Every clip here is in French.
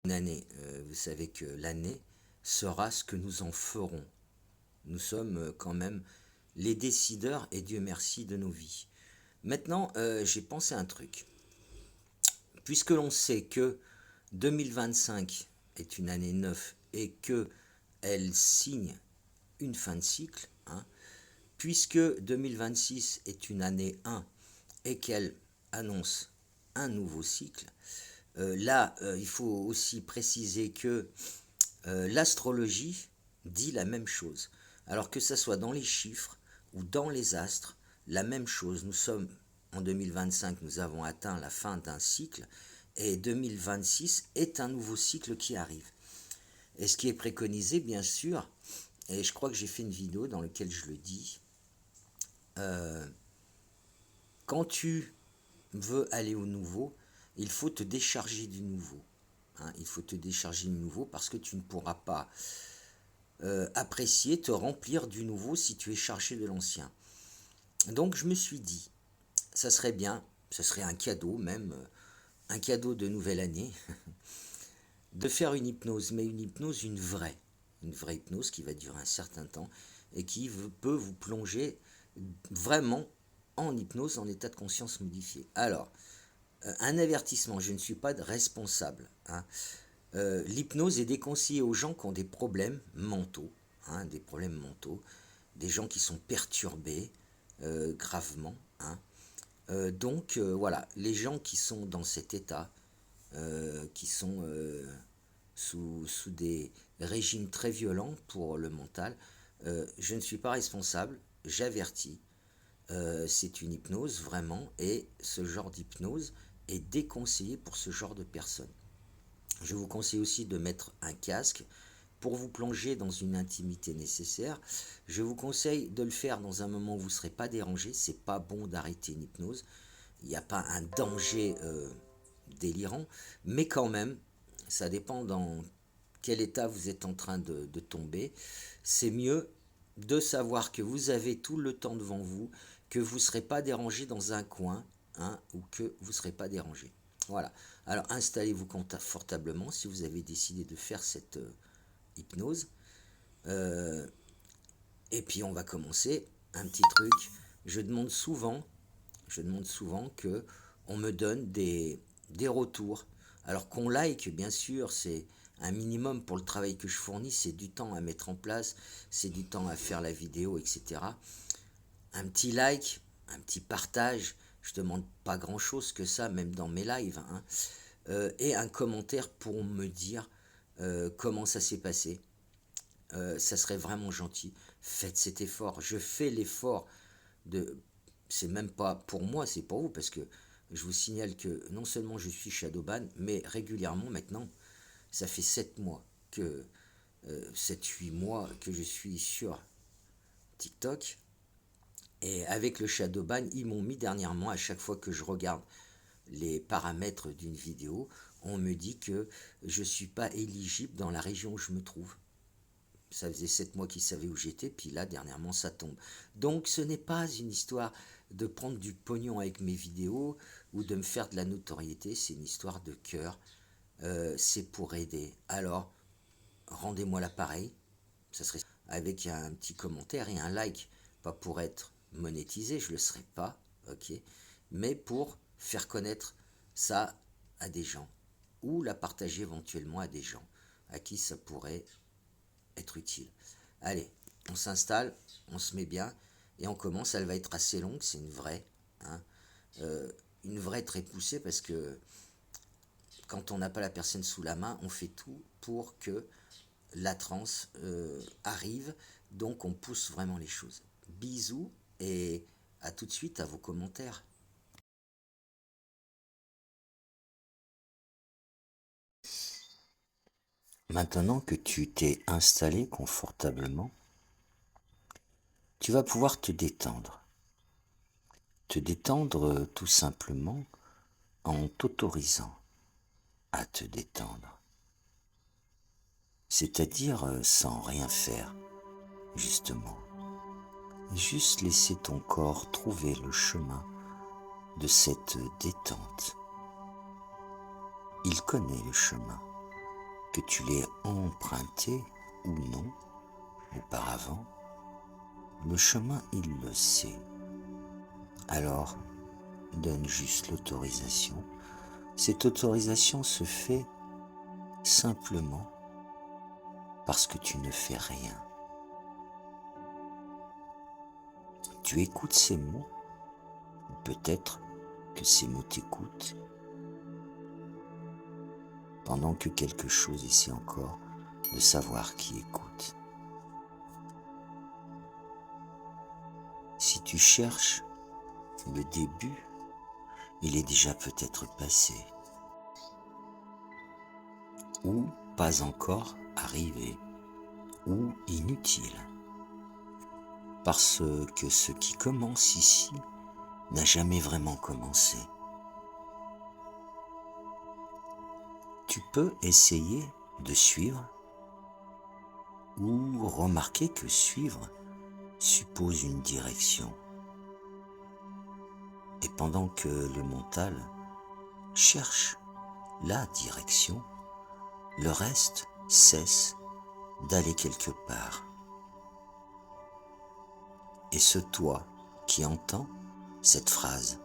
Une année, vous savez que l'année sera ce que nous en ferons. Nous sommes quand même les décideurs, et Dieu merci, de nos vies. Maintenant, j'ai pensé à un truc. Puisque l'on sait que 2025 est une année 9 et que elle signe une fin de cycle, hein, puisque 2026 est une année 1 et qu'elle annonce un nouveau cycle, là, il faut aussi préciser que l'astrologie dit la même chose. Alors que ce soit dans les chiffres ou dans les astres, la même chose. Nous sommes en 2025, nous avons atteint la fin d'un cycle et 2026 est un nouveau cycle qui arrive. Et ce qui est préconisé, bien sûr, et je crois que j'ai fait une vidéo dans laquelle je le dis, euh, quand tu veux aller au nouveau, il faut te décharger du nouveau. Hein, il faut te décharger du nouveau parce que tu ne pourras pas apprécier, te remplir du nouveau si tu es chargé de l'ancien. Donc je me suis dit, ça serait bien, ça serait un cadeau même, un cadeau de nouvelle année, de faire une hypnose, mais une hypnose, une vraie hypnose qui va durer un certain temps et qui peut vous plonger vraiment en hypnose, en état de conscience modifié. Alors, un avertissement, je ne suis pas responsable. Hein. L'hypnose est déconseillée aux gens qui ont des problèmes mentaux, hein, des problèmes mentaux, des gens qui sont perturbés gravement. Hein. Donc voilà, les gens qui sont dans cet état, qui sont sous des régimes très violents pour le mental, je ne suis pas responsable, j'avertis. C'est une hypnose vraiment, et ce genre d'hypnose est déconseillé pour ce genre de personnes. Je vous conseille aussi de mettre un casque pour vous plonger dans une intimité nécessaire. Je vous conseille de le faire dans un moment où vous ne serez pas dérangé. C'est pas bon d'arrêter une hypnose. Il n'y a pas un danger délirant, mais quand même, ça dépend dans quel état vous êtes en train de tomber. C'est mieux de savoir que vous avez tout le temps devant vous, que vous ne serez pas dérangé dans un coin, hein, ou que vous ne serez pas dérangé. Voilà. Alors installez-vous confortablement si vous avez décidé de faire cette hypnose. Euh, et puis on va commencer. Un petit truc. Je demande souvent, que on me donne des retours. Alors qu'on like, bien sûr, c'est un minimum pour le travail que je fournis, c'est du temps à mettre en place, c'est du temps à faire la vidéo, etc. Un petit like, un petit partage, je demande pas grand chose que ça, même dans mes lives, hein. Et un commentaire pour me dire comment ça s'est passé. Ça serait vraiment gentil. Faites cet effort. Je fais l'effort de. C'est même pas pour moi, c'est pour vous, parce que je vous signale que non seulement je suis Shadowban, mais régulièrement maintenant, ça fait 7 mois que 7-8 mois que je suis sur TikTok. Et avec le Shadowban, ils m'ont mis dernièrement, à chaque fois que je regarde les paramètres d'une vidéo, on me dit que je ne suis pas éligible dans la région où je me trouve. Ça faisait 7 mois qu'ils savaient où j'étais, puis là, dernièrement, ça tombe. Donc, ce n'est pas une histoire de prendre du pognon avec mes vidéos ou de me faire de la notoriété, c'est une histoire de cœur. C'est pour aider. Alors, rendez-moi l'appareil, ça serait avec un petit commentaire et un like, pas pour être monétisé, je ne le serai pas, ok, mais pour faire connaître ça à des gens, ou la partager éventuellement à des gens à qui ça pourrait être utile. Allez, on s'installe, on se met bien, et on commence. Elle va être assez longue, c'est hein, une vraie très poussée, parce que quand on n'a pas la personne sous la main, on fait tout pour que la transe arrive, donc on pousse vraiment les choses. Bisous, et à tout de suite à vos commentaires. Maintenant que tu t'es installé confortablement, tu vas pouvoir te détendre. Te détendre tout simplement en t'autorisant à te détendre. C'est-à-dire sans rien faire, justement. Juste laisser ton corps trouver le chemin de cette détente. Il connaît le chemin. que tu l'aies emprunté ou non auparavant, le chemin il le sait. Alors, donne juste l'autorisation. Cette autorisation se fait simplement parce que tu ne fais rien. Tu écoutes ces mots, ou peut-être que ces mots t'écoutent, pendant que quelque chose essaie encore de savoir qui écoute. Si tu cherches le début, il est déjà peut-être passé, ou pas encore arrivé, ou inutile. Parce que ce qui commence ici n'a jamais vraiment commencé. Tu peux essayer de suivre ou remarquer que suivre suppose une direction. Et pendant que le mental cherche la direction, le reste cesse d'aller quelque part. Et ce toi qui entend cette phrase,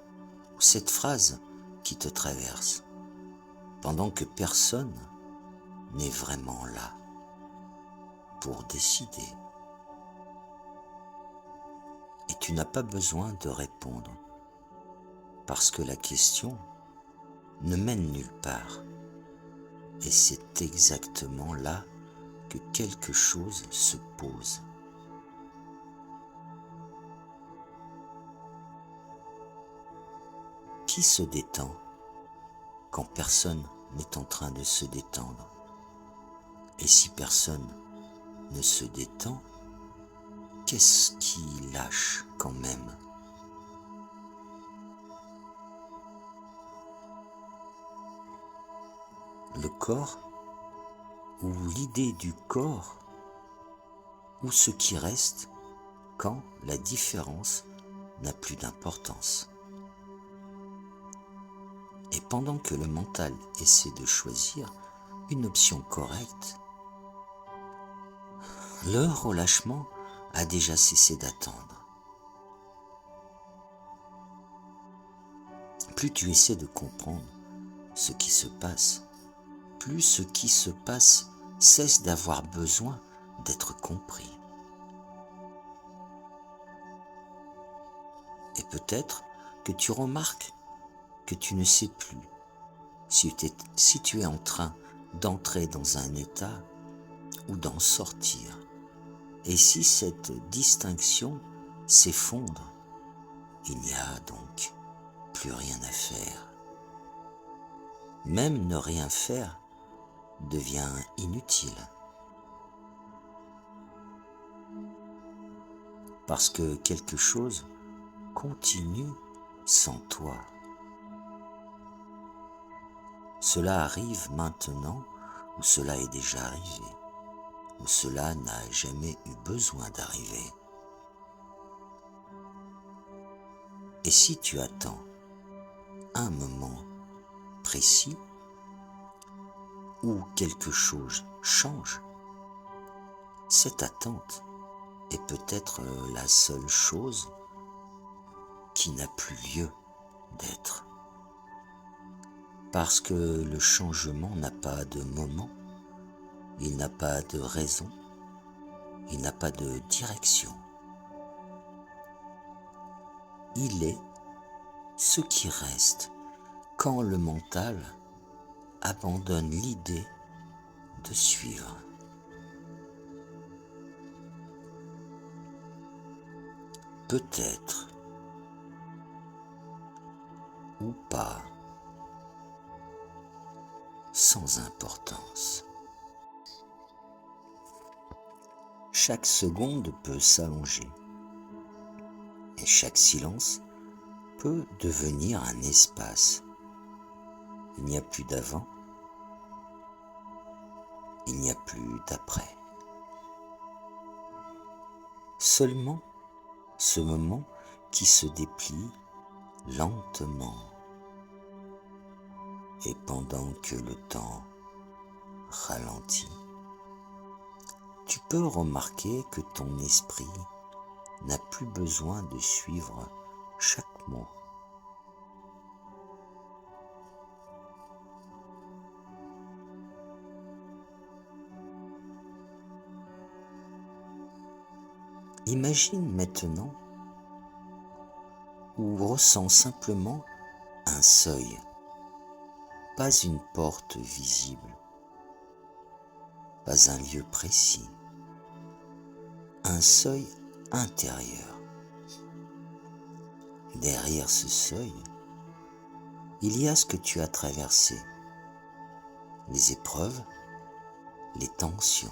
ou cette phrase qui te traverse, pendant que personne n'est vraiment là pour décider. Et tu n'as pas besoin de répondre, parce que la question ne mène nulle part. Et c'est exactement là que quelque chose se pose. Qui se détend quand personne n'est en train de se détendre? Et si personne ne se détend, qu'est-ce qui lâche quand même? Le corps, ou l'idée du corps, ou ce qui reste quand la différence n'a plus d'importance. Et pendant que le mental essaie de choisir une option correcte, le relâchement a déjà cessé d'attendre. Plus tu essaies de comprendre ce qui se passe, plus ce qui se passe cesse d'avoir besoin d'être compris. Et peut-être que tu remarques que tu ne sais plus si tu es en train d'entrer dans un état ou d'en sortir. Et si cette distinction s'effondre, il n'y a donc plus rien à faire. Même ne rien faire devient inutile. Parce que quelque chose continue sans toi. Cela arrive maintenant ou cela est déjà arrivé, ou cela n'a jamais eu besoin d'arriver. Et si tu attends un moment précis où quelque chose change, cette attente est peut-être la seule chose qui n'a plus lieu d'être. Parce que le changement n'a pas de moment, il n'a pas de raison, il n'a pas de direction. Il est ce qui reste quand le mental abandonne l'idée de suivre. Peut-être ou pas, sans importance. Chaque seconde peut s'allonger et chaque silence peut devenir un espace. Il n'y a plus d'avant, il n'y a plus d'après. Seulement ce moment qui se déplie lentement. Et pendant que le temps ralentit, tu peux remarquer que ton esprit n'a plus besoin de suivre chaque mot. Imagine maintenant ou ressens simplement un seuil, pas une porte visible, pas un lieu précis, un seuil intérieur. Derrière ce seuil, il y a ce que tu as traversé, les épreuves, les tensions,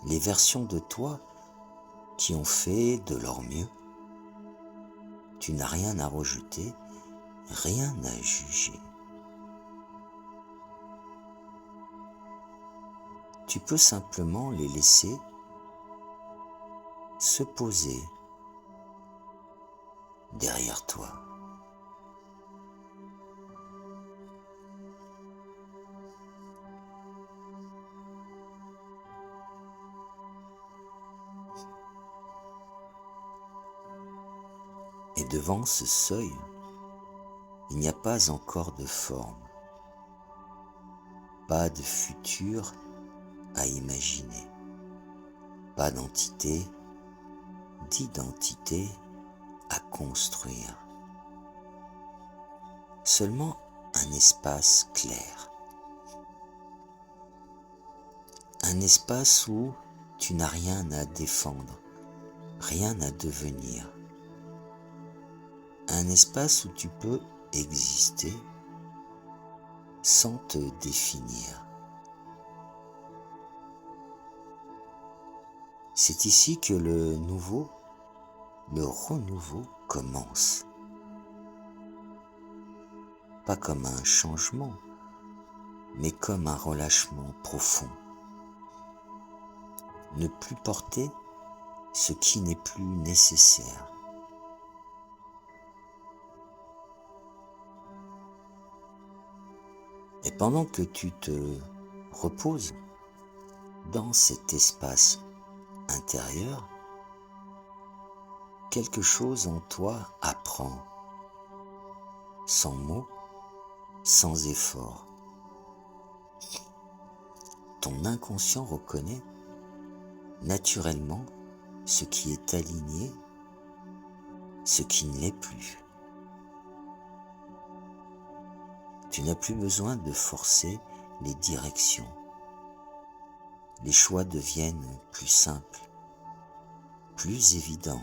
les versions de toi qui ont fait de leur mieux. Tu n'as rien à rejeter, rien à juger. Tu peux simplement les laisser se poser derrière toi. Et devant ce seuil, il n'y a pas encore de forme, pas de futur à imaginer, pas d'entité, d'identité à construire. Seulement un espace clair. Un espace où tu n'as rien à défendre, rien à devenir. Un espace où tu peux exister sans te définir. C'est ici que le nouveau, le renouveau commence. Pas comme un changement, mais comme un relâchement profond. Ne plus porter ce qui n'est plus nécessaire. Et pendant que tu te reposes dans cet espace intérieur, quelque chose en toi apprend, sans mots, sans effort. Ton inconscient reconnaît naturellement ce qui est aligné, ce qui ne l'est plus. Tu n'as plus besoin de forcer les directions. Les choix deviennent plus simples, plus évidents,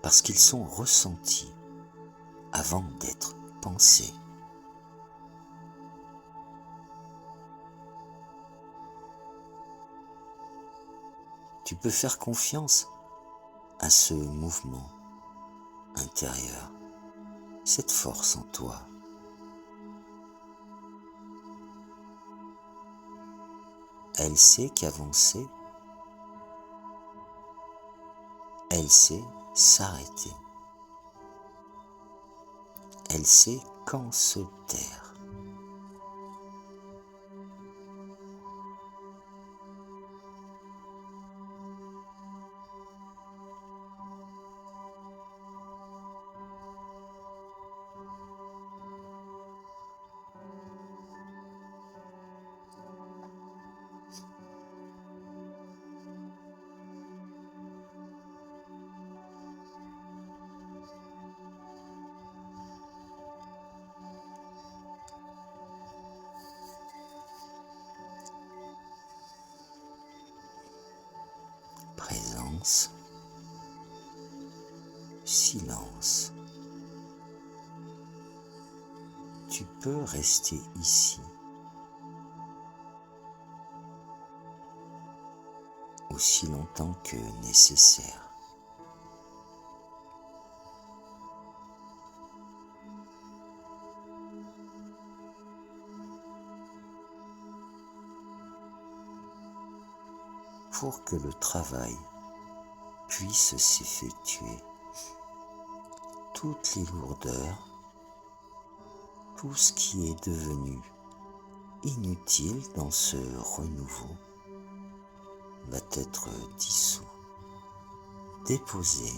parce qu'ils sont ressentis avant d'être pensés. Tu peux faire confiance à ce mouvement intérieur, cette force en toi. Elle sait qu'avancer, elle sait s'arrêter. Elle sait quand se taire. Présence, silence. Tu peux rester ici, aussi longtemps que nécessaire. Pour que le travail puisse s'effectuer, toutes les lourdeurs, tout ce qui est devenu inutile dans ce renouveau va être dissous, déposé